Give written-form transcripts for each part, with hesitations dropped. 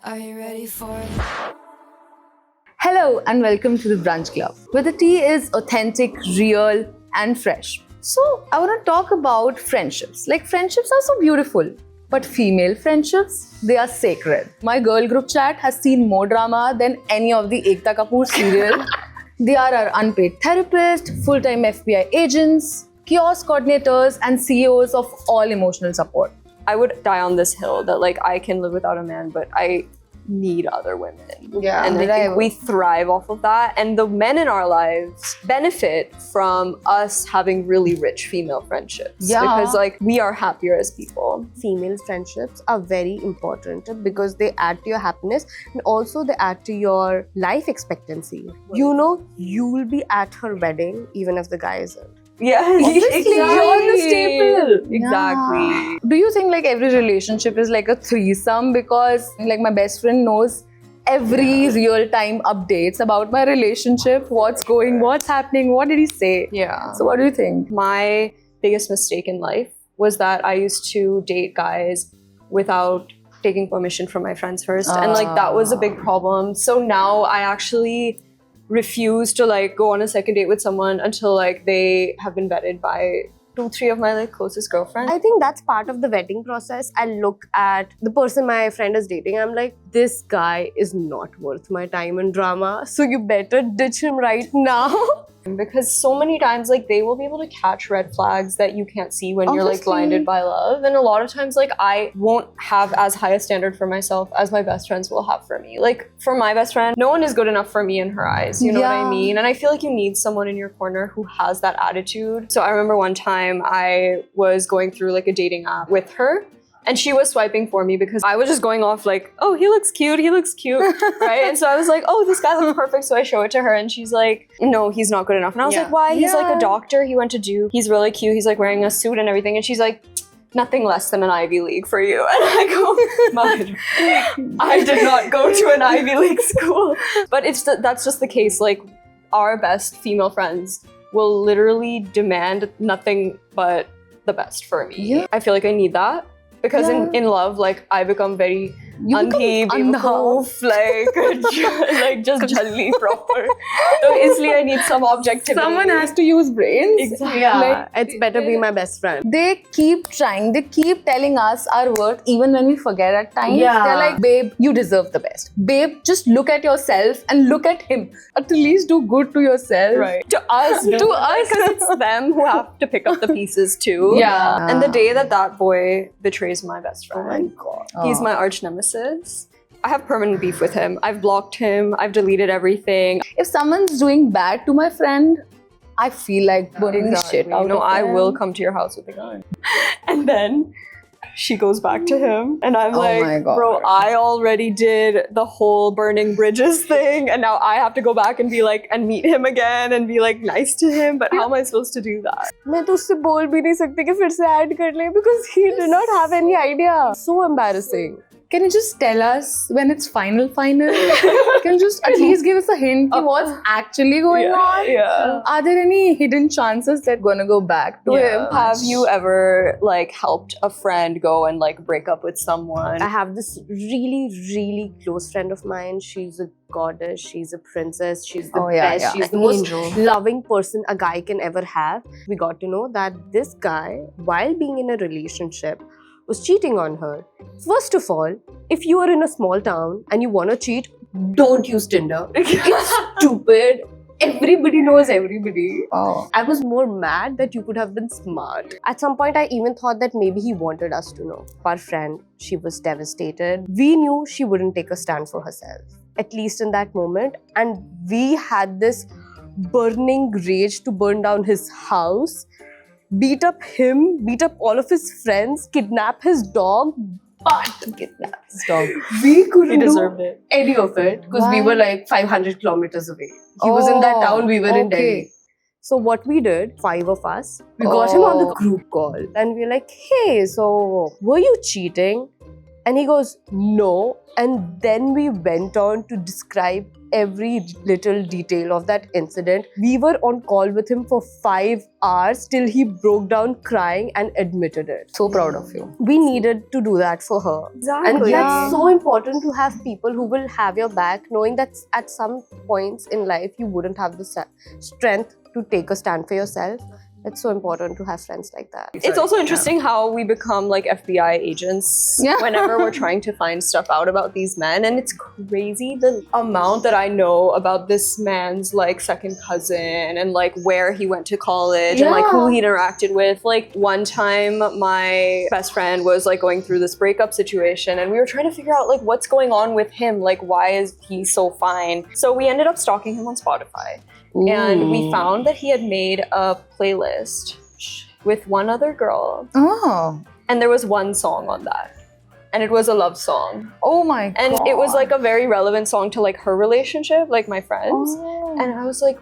Are you ready for it? Hello and welcome to the Brunch Club, where the tea is authentic, real, and fresh. So, I want to talk about friendships. Like, friendships are so beautiful, but female friendships, they are sacred. My girl group chat has seen more drama than any of the Ekta Kapoor serial. They are our unpaid therapists, full-time FBI agents, kiosk coordinators, and CEOs of all emotional support. I would die on this hill that I can live without a man, but I need other women. Yeah, and I think we thrive off of that. And the men in our lives benefit from us having really rich female friendships. Yeah. Because we are happier as people. Female friendships are very important because they add to your happiness and also they add to your life expectancy. You know, you will be at her wedding even if the guy isn't. Yes, Obviously, you're the staple. Exactly. Yeah. Do you think every relationship is like a threesome? Because my best friend knows every real-time updates about my relationship, what's happening, what did he say? Yeah. So what do you think? My biggest mistake in life was that I used to date guys without taking permission from my friends first. And that was a big problem. So now I actually refuse to go on a second date with someone until they have been vetted by 2-3 of my closest girlfriends. I think that's part of the vetting process. I look at the person my friend is dating. I'm like, this guy is not worth my time and drama. So you better ditch him right now. Because so many times they will be able to catch red flags that you can't see when you're Obviously. blinded by love. And a lot of times I won't have as high a standard for myself as my best friends will have for me. For my best friend, no one is good enough for me in her eyes. You know what I Yeah. mean? And I feel you need someone in your corner who has that attitude. So I remember one time I was going through a dating app with her. And she was swiping for me because I was just going off oh, he looks cute, right? And so I was like, oh, this guy looks perfect. So I show it to her and she's like, no, he's not good enough. And I was like, why? He's a doctor. He went to Duke. He's really cute. He's wearing a suit and everything. And she's like, nothing less than an Ivy League for you. And I go, Mother, I did not go to an Ivy League school. But that's just the case. Our best female friends will literally demand nothing but the best for me. Yeah. I feel I need that. Because in love, I become very andhi, बेवकूफ, just jalli proper. So इसलिए I need some objectivity. Someone has to use brains. Exactly. Yeah, it's better be my best friend. They keep trying. They keep telling us our worth even when we forget at times. Yeah. They're like, babe, you deserve the best. Babe, just look at yourself and look at him. At least do good to yourself. Right. To us. Because it's them who have to pick up the pieces too. Yeah. And the day that boy betrays my best Oh friend, my God. he's my arch nemesis. I have permanent beef with him. I've blocked him. I've deleted everything. If someone's doing bad to my friend, I feel like burning the shit out of I them. will come to your house with a gun. And then she goes back to him. And I'm my God. bro, I already did the whole burning bridges thing. And now I have to go back and be and meet him again and be nice to him. But how am I supposed to do that? मैं तो उससे बोल भी नहीं सकती कि फिर से add कर ले because he did not have any idea. So embarrassing. Can you just tell us when it's final? Can you just at least give us a hint of what's actually going on? Yeah. Are there any hidden chances that gonna go back to him? Have you ever helped a friend go and break up with someone? I have this really, really close friend of mine. She's a goddess. She's a princess. She's the best. She's the most loving person a guy can ever have. We got to know that this guy, while being in a relationship, was cheating on her. First of all, if you are in a small town and you want to cheat, don't use Tinder. It's stupid. Everybody knows everybody. Oh. I was more mad that you could have been smart. At some point, I even thought that maybe he wanted us to know. Our friend, she was devastated. We knew she wouldn't take a stand for herself, at least in that moment. And we had this burning rage to burn down his house, beat up him, beat up all of his friends, kidnap his dog, but kidnap his dog. We couldn't do any of it because we were 500 kilometers away. He was in that town, we were in Delhi. So what we did, 5 of us, we got him on the group call and we were like, hey, so were you cheating? And he goes, no. And then we went on to describe every little detail of that incident. We were on call with him for 5 hours till he broke down crying and admitted it. So proud of you. We needed to do that for her. And Exactly. that's so important to have people who will have your back, knowing that at some points in life you wouldn't have the strength to take a stand for yourself. It's so important to have friends like that. It's also interesting how we become like FBI agents whenever we're trying to find stuff out about these men. And it's crazy the amount that I know about this man's like second cousin and like where he went to college and like who he interacted with. Like one time my best friend was like going through this breakup situation and we were trying to figure out like what's going on with him. Like why is he so fine? So we ended up stalking him on Spotify. And we found that he had made a playlist with one other girl. Oh. And there was one song on that. And it was a love song. Oh my god. And it was like a very relevant song to like her relationship, like my friends. Oh. And I was like,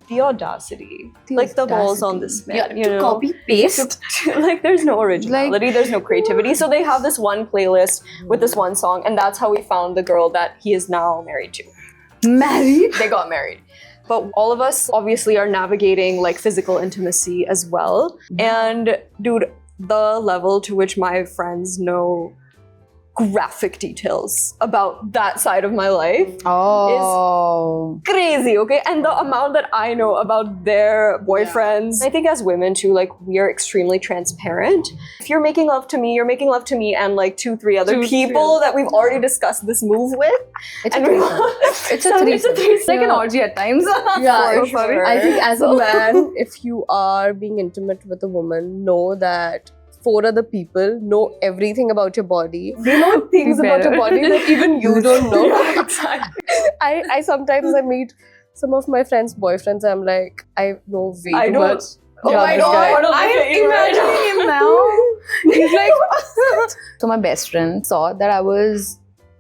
the audacity. Like the balls on this man. You know? Copy paste. Like there's no originality, there's no creativity. So they have this one playlist with this one song. And that's how we found the girl that he is now married to. Married? They got married. But all of us obviously are navigating like physical intimacy as well. And dude, the level to which my friends know graphic details about that side of my life Oh. is crazy, okay? And the amount that I know about their boyfriends, I think as women too, like we are extremely transparent. If you're making love to me, you're making love to me and like 2-3 other people that we've already discussed this move with. It's a threesome. It's a threesome. It's like an orgy at times. Yeah, For sure. I think as a man, if you are being intimate with a woman, know that 4 other people know everything about your body. They know things about your body that even you don't know. Yeah, exactly. I sometimes I meet some of my friends' boyfriends. I'm like, I know way I too know. much. Oh about my this guy. God. I am imagining him now. He's like, so my best friend saw that I was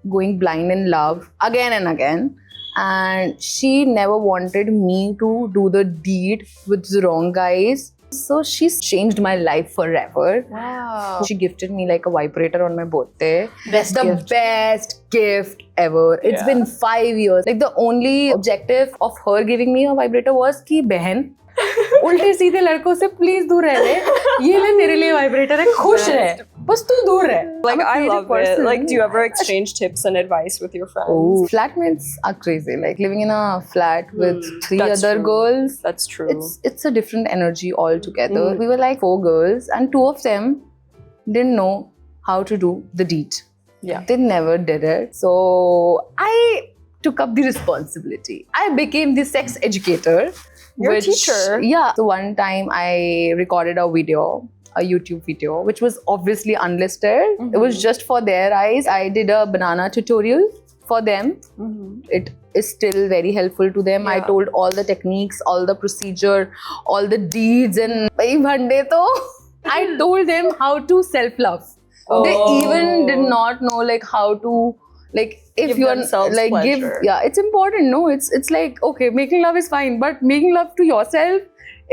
going blind in love again and again. And she never wanted me to do the deed with the wrong guys. So she's changed my life forever. Wow. She gifted me like a vibrator on my birthday. Best The gift. best gift ever. It's been 5 years. Like the only objective of her giving me a vibrator was कि बहन उल्टे सीधे लड़कों से please दूर रह ले ये ले तेरे लिए वाइब्रेटर है खुश रह बस तू दूर रह. Like I'm a I creative love it. person. Like do you ever exchange tips and advice with your friends? Oh, flatmates are crazy. Like living in a flat with 3 that's other true. girls. That's true. It's a different energy altogether. We were like 4 girls and 2 of them didn't know how to do the deed. Yeah. They never did it. So I took up the responsibility. I became the sex educator. You're a teacher. Yeah. So one time I recorded a video, a YouTube video, which was obviously unlisted. It was just for their eyes. I did a banana tutorial for them. It is still very helpful to them. I Yeah. told all the techniques, all the procedure, all the deeds, and bhai bhande to I told them how to self-love. They even did not know like how to like if Give you are themselves like give pleasure. it's important. No, it's like okay, making love is fine, but making love to yourself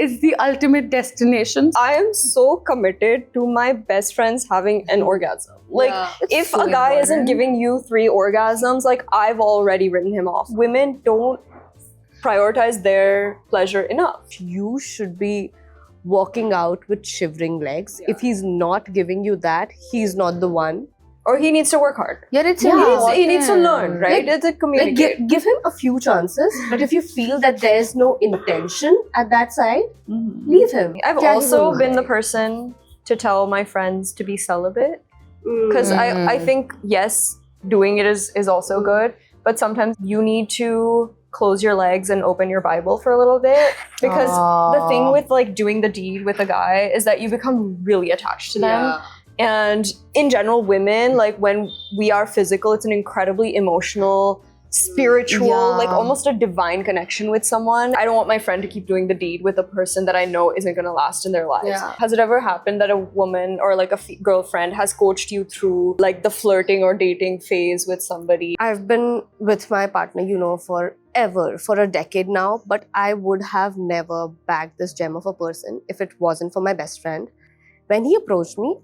is the ultimate destination. I am so committed to my best friends having an orgasm. Like, It's if so a guy isn't important. giving you 3 orgasms, like, I've already written him off. Women don't prioritize their pleasure enough. You should be walking out with shivering legs. If he's not giving you that, he's not the one. Or he needs to work hard. Yeah, it's He needs to learn, right? It's a Like, communicate. give him a few chances, but if you feel that there's no intention at that side, leave him. I've Kya also hi been the person to tell my friends to be celibate. Because I think, yes, doing it is also good, but sometimes you need to close your legs and open your Bible for a little bit. Because the thing with like doing the deed with a guy is that you become really attached to them. And in general, women, like when we are physical, it's an incredibly emotional, spiritual, like almost a divine connection with someone. I don't want my friend to keep doing the deed with a person that I know isn't going to last in their lives. Yeah. Has it ever happened that a woman or like a girlfriend has coached you through like the flirting or dating phase with somebody? I've been with my partner, forever, for a decade now, but I would have never bagged this gem of a person if it wasn't for my best friend. When he approached me,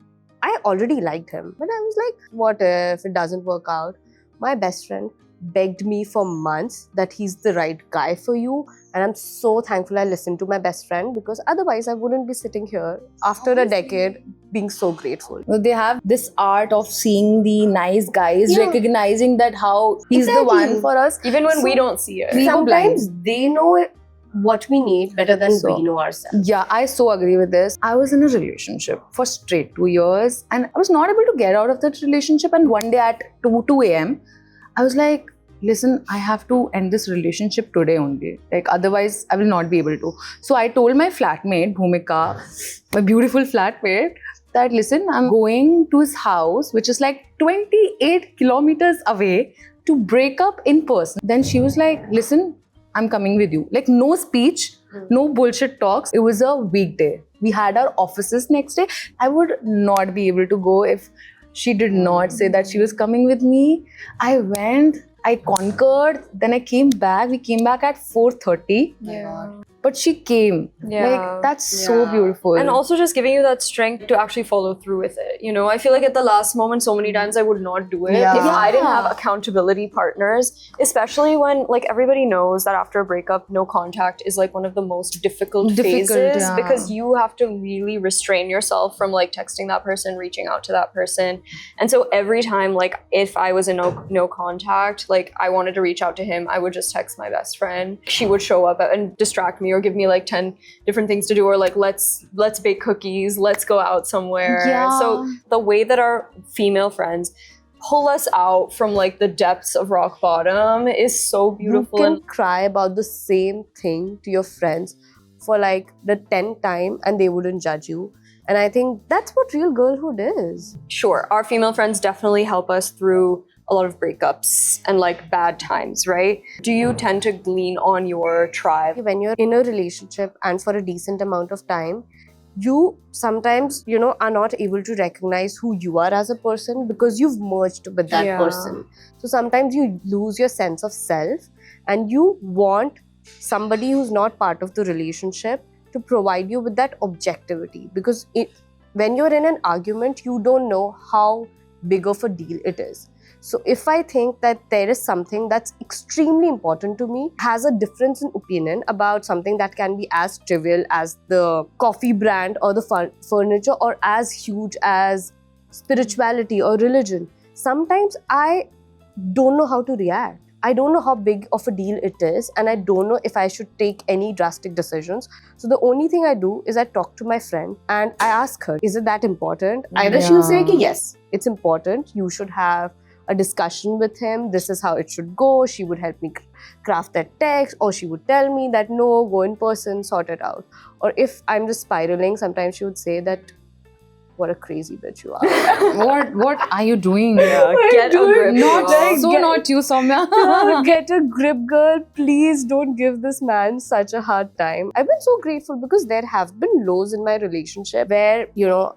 I already liked him. But I was like, what if it doesn't work out? My best friend begged me for months that he's the right guy for you. And I'm so thankful I listened to my best friend, because otherwise I wouldn't be sitting here after a decade being so grateful. They have this art of seeing the nice guys, recognizing that how he's the one for us. Even when we don't see it. We go blind. Sometimes they know what we need better than we know ourselves. Yeah, I so agree with this. I was in a relationship for straight 2 years and I was not able to get out of that relationship. And one day at 2 a.m., I was like, listen, I have to end this relationship today only. Like, otherwise, I will not be able to. So I told my flatmate, Bhumika, my beautiful flatmate, that listen, I'm going to his house, which is like 28 kilometers away, to break up in person. Then she was like, listen, I'm coming with you. Like, no speech, no bullshit talks. It was a weekday. We had our offices next day. I would not be able to go if she did not say that she was coming with me. I went, I conquered, then I came back. We came back at 4:30. Yeah. But she came. Yeah. Like, that's so beautiful. And also just giving you that strength to actually follow through with it. You know, I feel like at the last moment, so many times I would not do it. Yeah. If I didn't have accountability partners, especially when, like, everybody knows that after a breakup, no contact is like one of the most difficult phases, yeah. because you have to really restrain yourself from like texting that person, reaching out to that person. And so every time, like, if I was in no contact, like, I wanted to reach out to him, I would just text my best friend. She would show up and distract me or give me like 10 different things to do, or like, let's bake cookies, let's go out somewhere. Yeah. So the way that our female friends pull us out from like the depths of rock bottom is so beautiful. You can cry about the same thing to your friends for like the 10th time and they wouldn't judge you. And I think that's what real girlhood is. Sure, our female friends definitely help us through a lot of breakups and like bad times, right? Do you tend to lean on your tribe? When you're in a relationship and for a decent amount of time, you sometimes, are not able to recognize who you are as a person because you've merged with that person. So sometimes you lose your sense of self and you want somebody who's not part of the relationship to provide you with that objectivity, because when you're in an argument, you don't know how big of a deal it is. So if I think that there is something that's extremely important to me, has a difference in opinion about something that can be as trivial as the coffee brand or the furniture, or as huge as spirituality or religion, sometimes I don't know how to react. I don't know how big of a deal it is, and I don't know if I should take any drastic decisions. So the only thing I do is I talk to my friend and I ask her, is it that important? Either she'll say, yes, it's important, you should have a discussion with him, this is how it should go. She would help me craft that text, or she would tell me that no, go in person, sort it out. Or if I'm just spiraling, sometimes she would say that, what a crazy bitch you are. What are you doing? Get a grip. Not you, Soumya. Get a grip, girl. Please don't give this man such a hard time. I've been so grateful because there have been lows in my relationship where,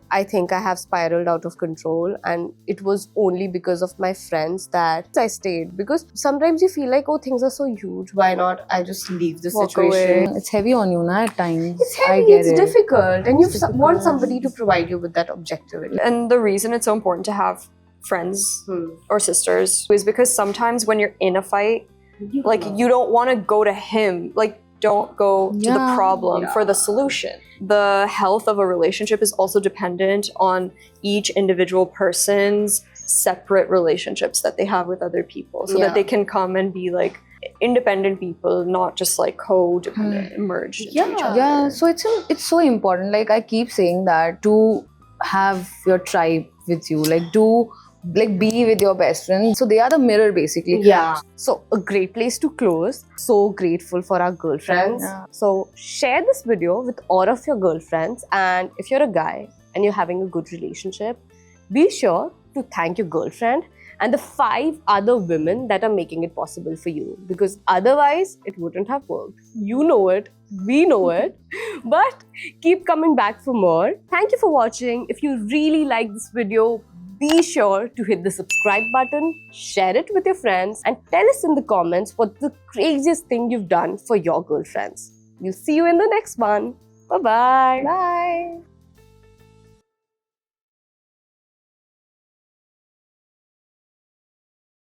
I think I have spiraled out of control, and it was only because of my friends that I stayed. Because sometimes you feel like, oh, things are so huge. Why not? I just leave the situation. It's heavy on you, na, at times. It's heavy, it's difficult. And you want somebody to provide you with that objectivity. And the reason it's so important to have friends or sisters is because sometimes when you're in a fight, like, you don't want to go to him. Like, don't go to the problem for the solution. The health of a relationship is also dependent on each individual person's separate relationships that they have with other people, so that they can come and be like independent people, not just like codependent, merged into each other. Yeah, so it's so important. Like, I keep saying that, to have your tribe with you, be with your best friend. So they are the mirror, basically. Yeah. So a great place to close. So grateful for our girlfriends. Yeah. So share this video with all of your girlfriends. And if you're a guy and you're having a good relationship, be sure to thank your girlfriend and the 5 other women that are making it possible for you. Because otherwise, it wouldn't have worked. You know it. We know it. But keep coming back for more. Thank you for watching. If you really like this video, be sure to hit the subscribe button, share it with your friends, and tell us in the comments what's the craziest thing you've done for your girlfriends. We'll see you in the next one. Bye-bye. Bye.